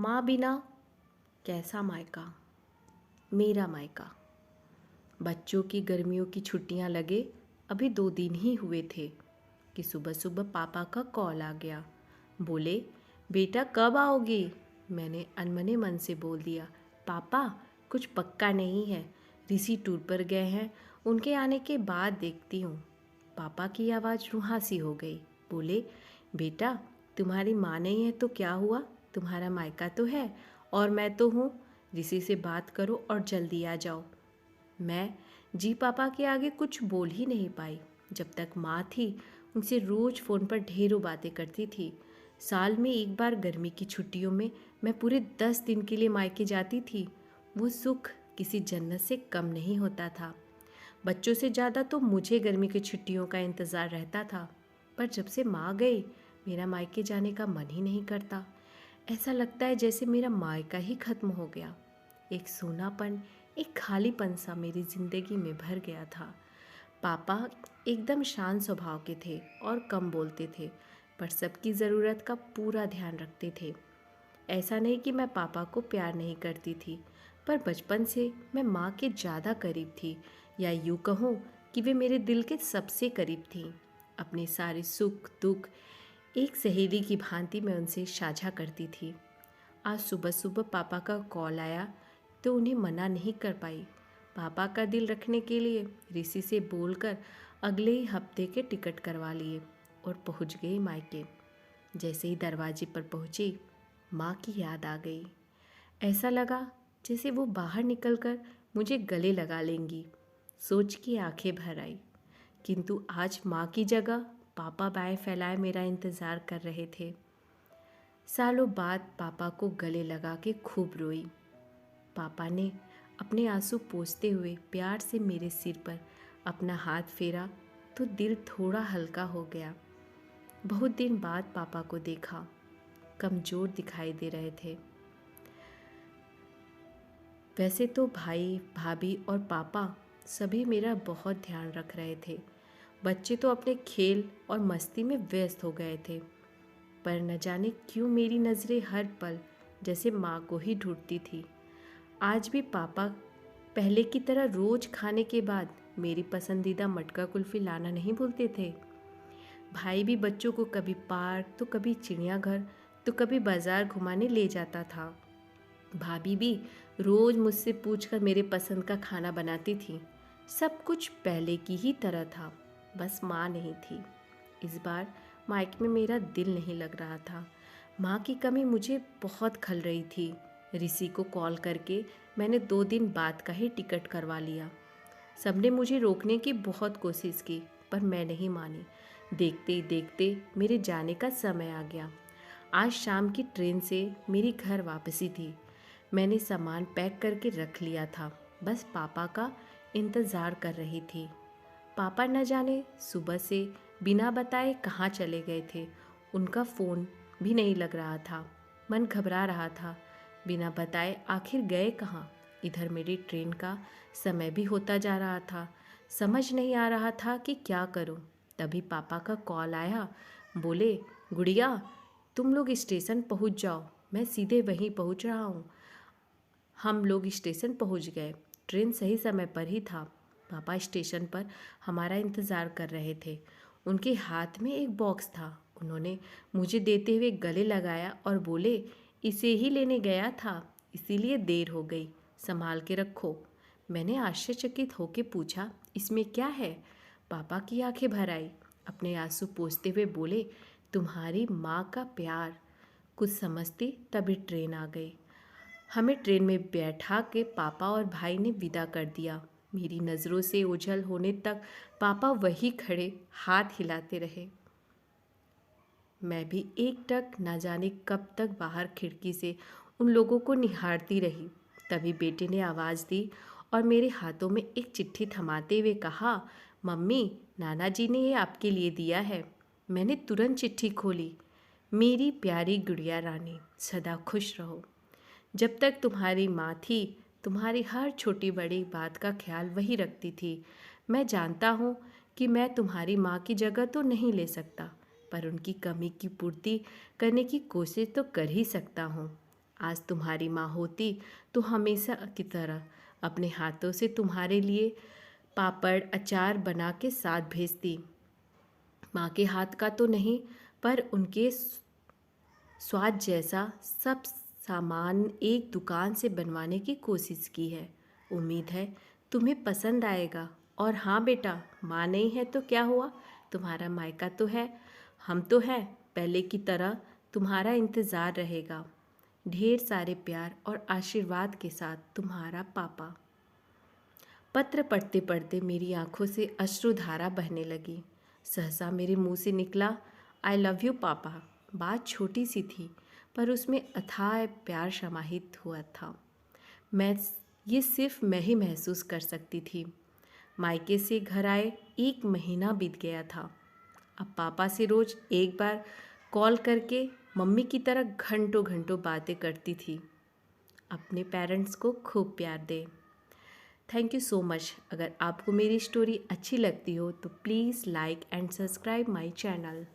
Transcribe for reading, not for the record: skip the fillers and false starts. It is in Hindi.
माँ बिना कैसा मायका, मेरा मायका। बच्चों की गर्मियों की छुट्टियां लगे अभी 2 दिन ही हुए थे कि सुबह सुबह पापा का कॉल आ गया। बोले, बेटा कब आओगे? मैंने अनमने मन से बोल दिया, पापा कुछ पक्का नहीं है, ऋषि टूर पर गए हैं, उनके आने के बाद देखती हूँ। पापा की आवाज़ रूहा सी हो गई। बोले, बेटा तुम्हारी माँ नहीं है तो क्या हुआ, तुम्हारा मायका तो है और मैं तो हूँ। ऋषि से बात करो और जल्दी आ जाओ। मैं जी पापा के आगे कुछ बोल ही नहीं पाई। जब तक माँ थी उनसे रोज़ फ़ोन पर ढेरों बातें करती थी। साल में एक बार गर्मी की छुट्टियों में मैं पूरे 10 दिन के लिए मायके जाती थी। वो सुख किसी जन्नत से कम नहीं होता था। बच्चों से ज़्यादा तो मुझे गर्मी की छुट्टियों का इंतज़ार रहता था। पर जब से माँ गई मेरा मायके जाने का मन ही नहीं करता। ऐसा लगता है जैसे मेरा मायका ही ख़त्म हो गया। एक सूनापन, एक खालीपन सा मेरी ज़िंदगी में भर गया था। पापा एकदम शांत स्वभाव के थे और कम बोलते थे, पर सबकी ज़रूरत का पूरा ध्यान रखते थे। ऐसा नहीं कि मैं पापा को प्यार नहीं करती थी, पर बचपन से मैं माँ के ज़्यादा करीब थी, या यूँ कहूँ कि वे मेरे दिल के सबसे करीब थीं। अपने सारे सुख दुख एक सहेली की भांति मैं उनसे साझा करती थी। आज सुबह सुबह पापा का कॉल आया तो उन्हें मना नहीं कर पाई। पापा का दिल रखने के लिए ऋषि से बोलकर अगले ही हफ्ते के टिकट करवा लिए और पहुंच गई मायके। जैसे ही दरवाजे पर पहुंची माँ की याद आ गई। ऐसा लगा जैसे वो बाहर निकलकर मुझे गले लगा लेंगी। सोच की आंखें भर आई। किंतु आज माँ की जगह पापा बाएं फैलाए मेरा इंतज़ार कर रहे थे। सालों बाद पापा को गले लगा के खूब रोई। पापा ने अपने आंसू पोंछते हुए प्यार से मेरे सिर पर अपना हाथ फेरा तो दिल थोड़ा हल्का हो गया। बहुत दिन बाद पापा को देखा, कमज़ोर दिखाई दे रहे थे। वैसे तो भाई भाभी और पापा सभी मेरा बहुत ध्यान रख रहे थे। बच्चे तो अपने खेल और मस्ती में व्यस्त हो गए थे, पर न जाने क्यों मेरी नज़रें हर पल जैसे माँ को ही ढूंढती थी। आज भी पापा पहले की तरह रोज़ खाने के बाद मेरी पसंदीदा मटका कुल्फ़ी लाना नहीं भूलते थे। भाई भी बच्चों को कभी पार्क तो कभी चिड़ियाघर तो कभी बाज़ार घुमाने ले जाता था। भाभी भी रोज़ मुझसे पूछकर मेरे पसंद का खाना बनाती थी। सब कुछ पहले की ही तरह था, बस माँ नहीं थी। इस बार माइक में मेरा दिल नहीं लग रहा था। माँ की कमी मुझे बहुत खल रही थी। ऋषि को कॉल करके मैंने 2 दिन बाद का ही टिकट करवा लिया। सबने मुझे रोकने की बहुत कोशिश की, पर मैं नहीं मानी। देखते ही देखते मेरे जाने का समय आ गया। आज शाम की ट्रेन से मेरी घर वापसी थी। मैंने सामान पैक करके रख लिया था, बस पापा का इंतज़ार कर रही थी। पापा न जाने सुबह से बिना बताए कहाँ चले गए थे। उनका फ़ोन भी नहीं लग रहा था। मन घबरा रहा था, बिना बताए आखिर गए कहाँ। इधर मेरी ट्रेन का समय भी होता जा रहा था। समझ नहीं आ रहा था कि क्या करूं। तभी पापा का कॉल आया। बोले, गुड़िया तुम लोग स्टेशन पहुंच जाओ, मैं सीधे वहीं पहुंच रहा हूं। हम लोग स्टेशन पहुंच गए। ट्रेन सही समय पर ही था। पापा स्टेशन पर हमारा इंतज़ार कर रहे थे। उनके हाथ में एक बॉक्स था। उन्होंने मुझे देते हुए गले लगाया और बोले, इसे ही लेने गया था, इसीलिए देर हो गई, संभाल के रखो। मैंने आश्चर्यचकित होकर पूछा, इसमें क्या है? पापा की आंखें भर आई। अपने आंसू पोंछते हुए बोले, तुम्हारी माँ का प्यार। कुछ समझती तभी ट्रेन आ गई। हमें ट्रेन में बैठा के पापा और भाई ने विदा कर दिया। मेरी नज़रों से ओझल होने तक पापा वहीं खड़े हाथ हिलाते रहे। मैं भी एकटक न जाने कब तक बाहर खिड़की से उन लोगों को निहारती रही। तभी बेटे ने आवाज़ दी और मेरे हाथों में एक चिट्ठी थमाते हुए कहा, मम्मी नाना जी ने ये आपके लिए दिया है। मैंने तुरंत चिट्ठी खोली। मेरी प्यारी गुड़िया रानी, सदा खुश रहो। जब तक तुम्हारी माँ थी तुम्हारी हर छोटी बड़ी बात का ख्याल वही रखती थी। मैं जानता हूँ कि मैं तुम्हारी माँ की जगह तो नहीं ले सकता, पर उनकी कमी की पूर्ति करने की कोशिश तो कर ही सकता हूँ। आज तुम्हारी माँ होती तो हमेशा की तरह अपने हाथों से तुम्हारे लिए पापड़ अचार बना के साथ भेजती। माँ के हाथ का तो नहीं, पर उनके स्वाद जैसा सब सामान एक दुकान से बनवाने की कोशिश की है। उम्मीद है तुम्हें पसंद आएगा। और हाँ बेटा, माँ नहीं है तो क्या हुआ, तुम्हारा मायका तो है, हम तो हैं, पहले की तरह तुम्हारा इंतज़ार रहेगा। ढेर सारे प्यार और आशीर्वाद के साथ तुम्हारा पापा। पत्र पढ़ते पढ़ते मेरी आंखों से अश्रुधारा बहने लगी। सहसा मेरे मुंह से निकला, आई लव यू पापा। बात छोटी सी थी, पर उसमें अथाह प्यार समाहित हुआ था। मैं ये सिर्फ मैं ही महसूस कर सकती थी। मायके से घर आए 1 महीना बीत गया था। अब पापा से रोज़ एक बार कॉल करके मम्मी की तरह घंटों घंटों बातें करती थी। अपने पेरेंट्स को खूब प्यार दे। Thank you so much. अगर आपको मेरी स्टोरी अच्छी लगती हो तो please like and subscribe my channel.